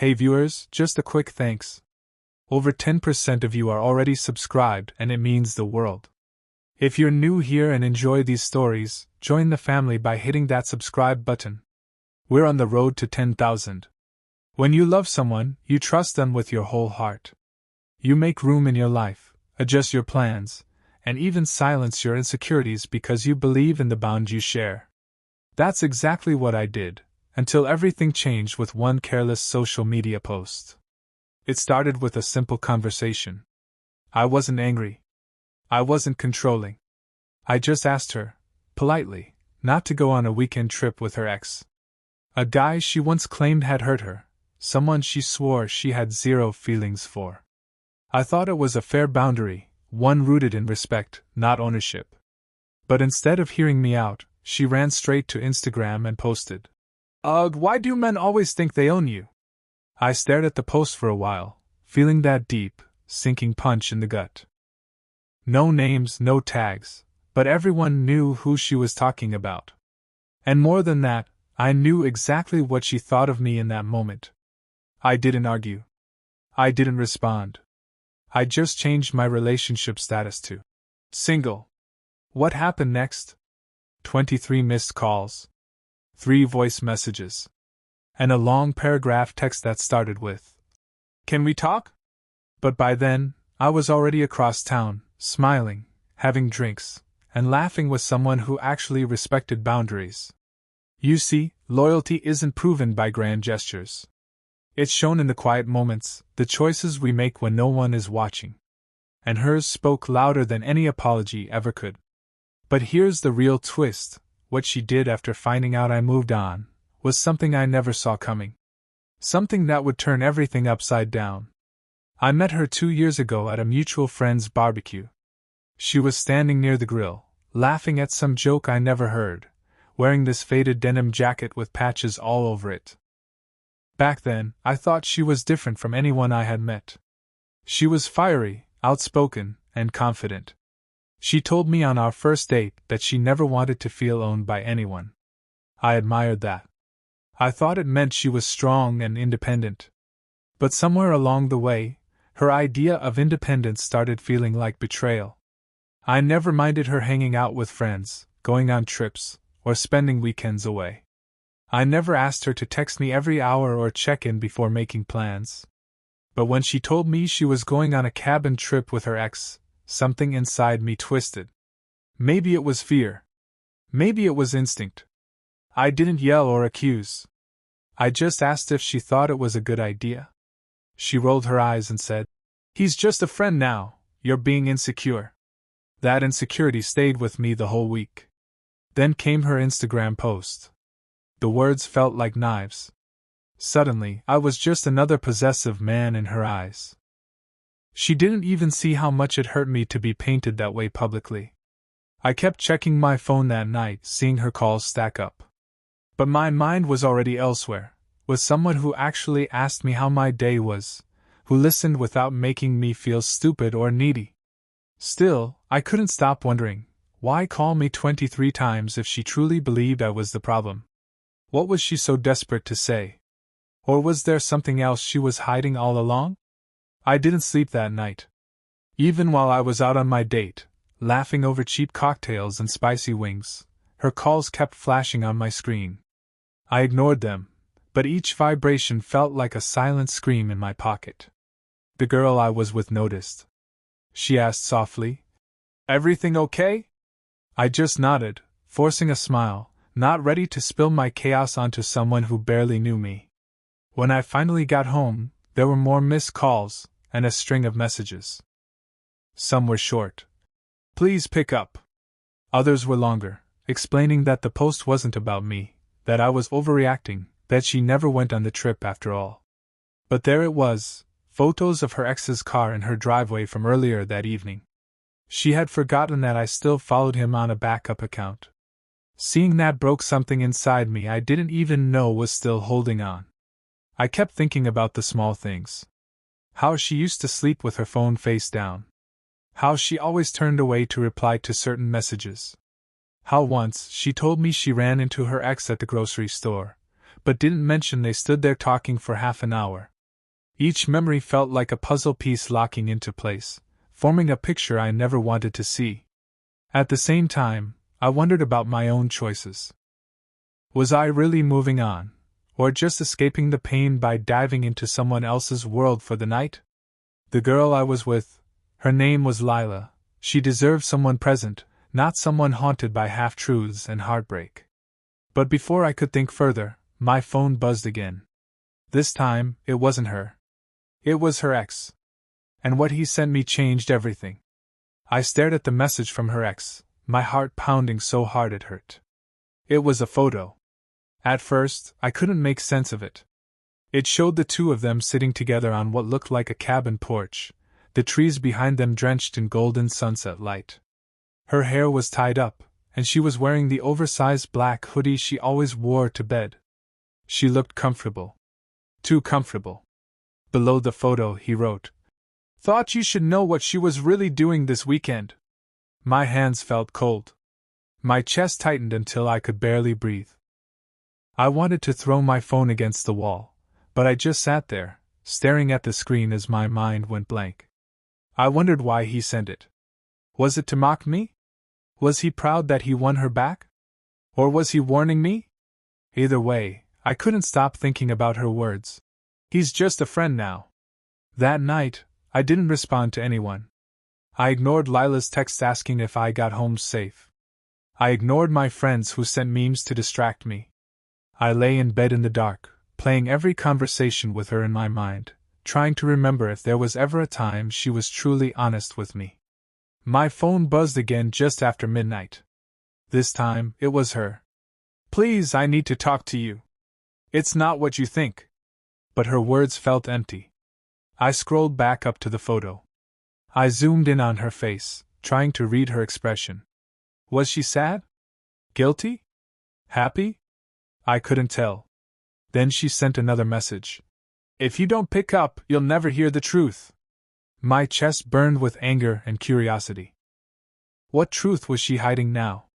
Hey viewers, just a quick thanks. Over 10% of you are already subscribed and it means the world. If you're new here and enjoy these stories, join the family by hitting that subscribe button. We're on the road to 10,000. When you love someone, you trust them with your whole heart. You make room in your life, adjust your plans, and even silence your insecurities because you believe in the bond you share. That's exactly what I did, until everything changed with one careless social media post. It started with a simple conversation. I wasn't angry. I wasn't controlling. I just asked her, politely, not to go on a weekend trip with her ex. A guy she once claimed had hurt her, someone she swore she had zero feelings for. I thought it was a fair boundary, one rooted in respect, not ownership. But instead of hearing me out, she ran straight to Instagram and posted, "Ugh, why do men always think they own you?" I stared at the post for a while, feeling that deep, sinking punch in the gut. No names, no tags, but everyone knew who she was talking about. And more than that, I knew exactly what she thought of me in that moment. I didn't argue. I didn't respond. I just changed my relationship status to single. What happened next? 23 missed calls, 3 voice messages, and a long paragraph text that started with, "Can we talk?" But by then, I was already across town, smiling, having drinks, and laughing with someone who actually respected boundaries. You see, loyalty isn't proven by grand gestures. It's shown in the quiet moments, the choices we make when no one is watching. And hers spoke louder than any apology ever could. But here's the real twist: what she did after finding out I moved on was something I never saw coming. Something that would turn everything upside down. I met her 2 years ago at a mutual friend's barbecue. She was standing near the grill, laughing at some joke I never heard, wearing this faded denim jacket with patches all over it. Back then, I thought she was different from anyone I had met. She was fiery, outspoken, and confident. She told me on our first date that she never wanted to feel owned by anyone. I admired that. I thought it meant she was strong and independent. But somewhere along the way, her idea of independence started feeling like betrayal. I never minded her hanging out with friends, going on trips, or spending weekends away. I never asked her to text me every hour or check in before making plans. But when she told me she was going on a cabin trip with her ex, something inside me twisted. Maybe it was fear. Maybe it was instinct. I didn't yell or accuse. I just asked if she thought it was a good idea. She rolled her eyes and said, "He's just a friend now, you're being insecure." That insecurity stayed with me the whole week. Then came her Instagram post. The words felt like knives. Suddenly, I was just another possessive man in her eyes. She didn't even see how much it hurt me to be painted that way publicly. I kept checking my phone that night, seeing her calls stack up. But my mind was already elsewhere, with someone who actually asked me how my day was, who listened without making me feel stupid or needy. Still, I couldn't stop wondering, why call me 23 times if she truly believed I was the problem? What was she so desperate to say? Or was there something else she was hiding all along? I didn't sleep that night. Even while I was out on my date, laughing over cheap cocktails and spicy wings, her calls kept flashing on my screen. I ignored them, but each vibration felt like a silent scream in my pocket. The girl I was with noticed. She asked softly, "Everything okay?" I just nodded, forcing a smile, not ready to spill my chaos onto someone who barely knew me. When I finally got home, there were more missed calls, and a string of messages. Some were short. "Please pick up." Others were longer, explaining that the post wasn't about me, that I was overreacting, that she never went on the trip after all. But there it was, photos of her ex's car in her driveway from earlier that evening. She had forgotten that I still followed him on a backup account. Seeing that broke something inside me I didn't even know was still holding on. I kept thinking about the small things. How she used to sleep with her phone face down. How she always turned away to reply to certain messages. How once she told me she ran into her ex at the grocery store, but didn't mention they stood there talking for half an hour. Each memory felt like a puzzle piece locking into place, forming a picture I never wanted to see. At the same time, I wondered about my own choices. Was I really moving on, or just escaping the pain by diving into someone else's world for the night? The girl I was with, her name was Lila. She deserved someone present, not someone haunted by half-truths and heartbreak. But before I could think further, my phone buzzed again. This time, it wasn't her. It was her ex. And what he sent me changed everything. I stared at the message from her ex, my heart pounding so hard it hurt. It was a photo. At first, I couldn't make sense of it. It showed the two of them sitting together on what looked like a cabin porch, the trees behind them drenched in golden sunset light. Her hair was tied up, and she was wearing the oversized black hoodie she always wore to bed. She looked comfortable. Too comfortable. Below the photo, he wrote, "Thought you should know what she was really doing this weekend." My hands felt cold. My chest tightened until I could barely breathe. I wanted to throw my phone against the wall, but I just sat there, staring at the screen as my mind went blank. I wondered why he sent it. Was it to mock me? Was he proud that he won her back? Or was he warning me? Either way, I couldn't stop thinking about her words. He's just a friend now. That night, I didn't respond to anyone. I ignored Lila's text asking if I got home safe. I ignored my friends who sent memes to distract me. I lay in bed in the dark, playing every conversation with her in my mind, trying to remember if there was ever a time she was truly honest with me. My phone buzzed again just after midnight. This time, it was her. "Please, I need to talk to you. It's not what you think." But her words felt empty. I scrolled back up to the photo. I zoomed in on her face, trying to read her expression. Was she sad? Guilty? Happy? I couldn't tell. Then she sent another message. "If you don't pick up, you'll never hear the truth." My chest burned with anger and curiosity. What truth was she hiding now?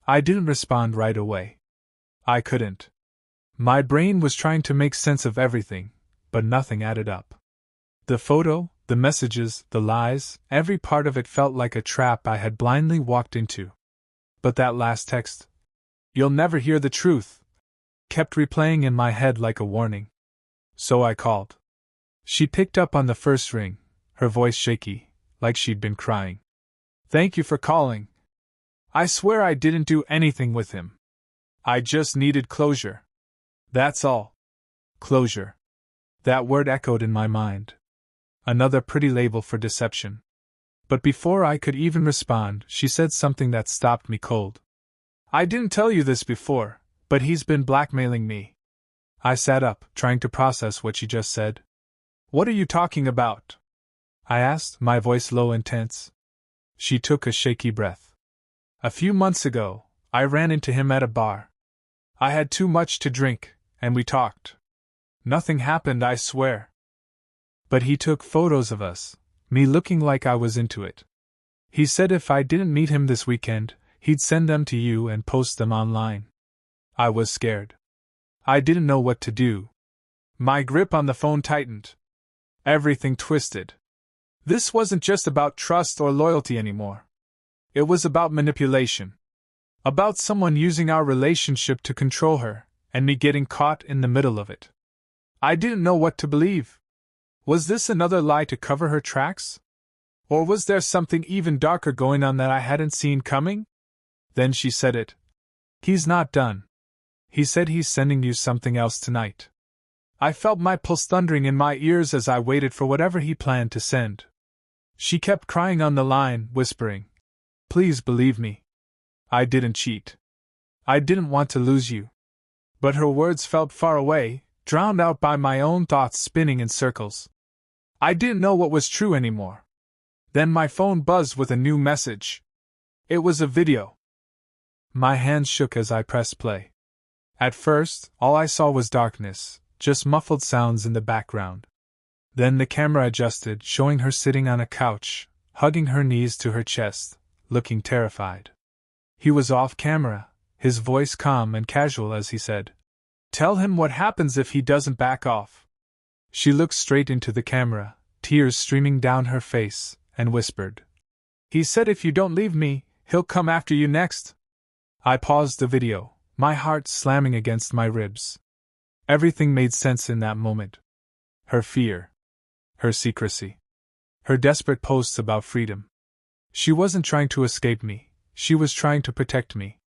I didn't respond right away. I couldn't. My brain was trying to make sense of everything, but nothing added up. The photo, the messages, the lies, every part of it felt like a trap I had blindly walked into. But that last text, "You'll never hear the truth," kept replaying in my head like a warning. So I called. She picked up on the first ring, her voice shaky, like she'd been crying. "Thank you for calling. I swear I didn't do anything with him. I just needed closure. That's all." Closure. That word echoed in my mind. Another pretty label for deception. But before I could even respond, she said something that stopped me cold. "I didn't tell you this before, but he's been blackmailing me." I sat up, trying to process what she just said. "What are you talking about?" I asked, my voice low and tense. She took a shaky breath. "A few months ago, I ran into him at a bar. I had too much to drink, and we talked. Nothing happened, I swear. But he took photos of us, me looking like I was into it. He said if I didn't meet him this weekend, he'd send them to you and post them online." I was scared. I didn't know what to do. My grip on the phone tightened. Everything twisted. This wasn't just about trust or loyalty anymore. It was about manipulation. About someone using our relationship to control her, and me getting caught in the middle of it. I didn't know what to believe. Was this another lie to cover her tracks? Or was there something even darker going on that I hadn't seen coming? Then she said it. "He's not done. He said he's sending you something else tonight." I felt my pulse thundering in my ears as I waited for whatever he planned to send. She kept crying on the line, whispering, "Please believe me. I didn't cheat. I didn't want to lose you." But her words felt far away, drowned out by my own thoughts spinning in circles. I didn't know what was true anymore. Then my phone buzzed with a new message. It was a video. My hands shook as I pressed play. At first, all I saw was darkness, just muffled sounds in the background. Then the camera adjusted, showing her sitting on a couch, hugging her knees to her chest, looking terrified. He was off camera, his voice calm and casual as he said, "Tell him what happens if he doesn't back off." She looked straight into the camera, tears streaming down her face, and whispered, "He said if you don't leave me, he'll come after you next." I paused the video, my heart slamming against my ribs. Everything made sense in that moment. Her fear. Her secrecy. Her desperate posts about freedom. She wasn't trying to escape me, she was trying to protect me.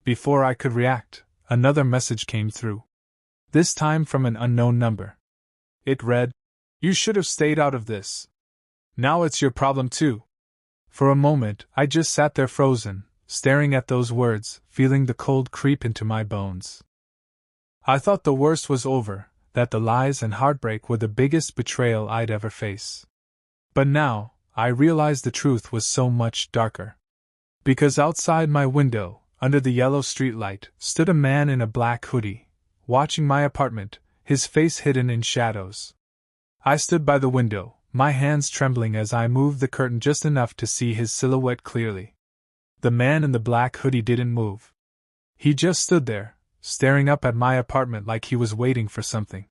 Before I could react, another message came through. This time from an unknown number. It read, "You should have stayed out of this. Now it's your problem too." For a moment, I just sat there frozen, staring at those words, feeling the cold creep into my bones. I thought the worst was over, that the lies and heartbreak were the biggest betrayal I'd ever face. But now, I realized the truth was so much darker. Because outside my window, under the yellow streetlight, stood a man in a black hoodie, watching my apartment, his face hidden in shadows. I stood by the window, my hands trembling as I moved the curtain just enough to see his silhouette clearly. The man in the black hoodie didn't move. He just stood there, staring up at my apartment like he was waiting for something.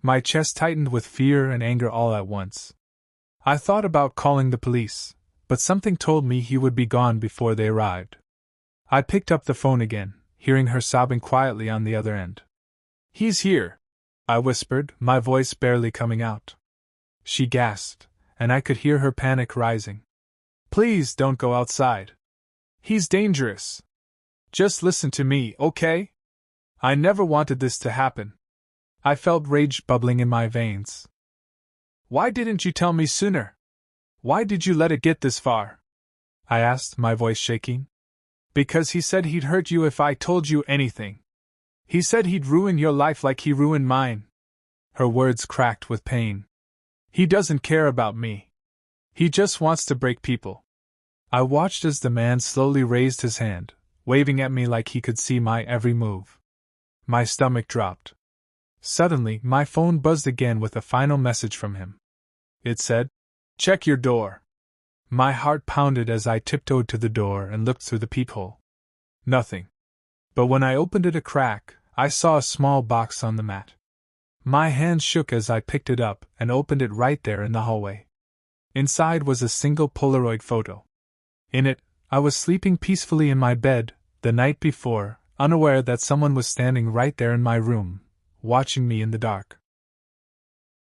My chest tightened with fear and anger all at once. I thought about calling the police, but something told me he would be gone before they arrived. I picked up the phone again, hearing her sobbing quietly on the other end. "He's here," I whispered, my voice barely coming out. She gasped, and I could hear her panic rising. "Please don't go outside. He's dangerous. Just listen to me, okay? I never wanted this to happen." I felt rage bubbling in my veins. "Why didn't you tell me sooner? Why did you let it get this far?" I asked, my voice shaking. "Because he said he'd hurt you if I told you anything. He said he'd ruin your life like he ruined mine." Her words cracked with pain. "He doesn't care about me. He just wants to break people." I watched as the man slowly raised his hand, waving at me like he could see my every move. My stomach dropped. Suddenly, my phone buzzed again with a final message from him. It said, "Check your door." My heart pounded as I tiptoed to the door and looked through the peephole. Nothing. But when I opened it a crack, I saw a small box on the mat. My hand shook as I picked it up and opened it right there in the hallway. Inside was a single Polaroid photo. In it, I was sleeping peacefully in my bed, the night before, unaware that someone was standing right there in my room, watching me in the dark.